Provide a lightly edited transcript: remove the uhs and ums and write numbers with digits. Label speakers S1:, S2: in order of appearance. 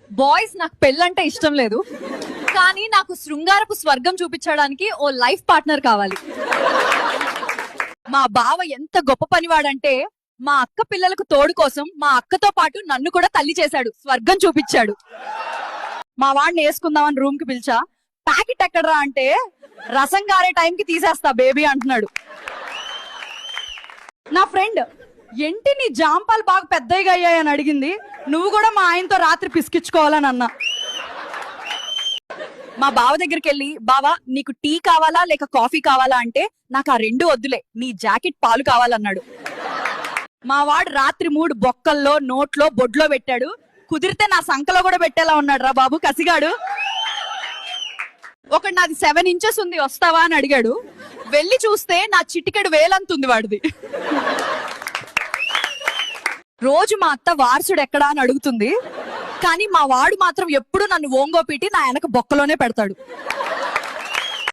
S1: Boys నాకు పెళ్ళంటే ఇష్టం లేదు, కానీ నాకు శృంగారపు స్వర్గం చూపించడానికి ఓ లైఫ్ పార్ట్నర్ కావాలి. మా బావ ఎంత గొప్ప పనివాడంటే మా అక్క పిల్లలకు తోడు కోసం మా అక్కతో పాటు నన్ను కూడా తల్లి చేశాడు, స్వర్గం చూపించాడు. మా వాడిని వేసుకుందామని రూమ్ కి పిలిచా, ప్యాకెట్ ఎక్కడరా అంటే రసం గారే టైంకి తీసేస్తా బేబీ అంటున్నాడు. నా ఫ్రెండ్ ఏంటి నీ జాంపాలు బాగా పెద్దగా అయ్యాయని అడిగింది, నువ్వు కూడా మా ఆయనతో రాత్రి పిసికించుకోవాలని అన్నా. మా బావ దగ్గరికి వెళ్ళి, బావా నీకు టీ కావాలా లేక కాఫీ కావాలా అంటే, నాకు ఆ రెండు వద్దులే, నీ జాకెట్ పాలు కావాలన్నాడు. మా వాడు రాత్రి 3 బొక్కల్లో నోట్లో బొడ్లో పెట్టాడు, కుదిరితే నా సంకలో కూడా పెట్టేలా ఉన్నాడు రా బాబు కసిగాడు. ఒకటి నాది 7 inches ఉంది వస్తావా అని అడిగాడు, వెళ్ళి చూస్తే నా చిటికెడు వేలంతుంది వాడిది. రోజు మా అత్త వారసుడు ఎక్కడా అని అడుగుతుంది, కానీ మా వాడు మాత్రం ఎప్పుడు నన్ను ఓంగోపీటి నా వెనక బొక్కలోనే పెడతాడు.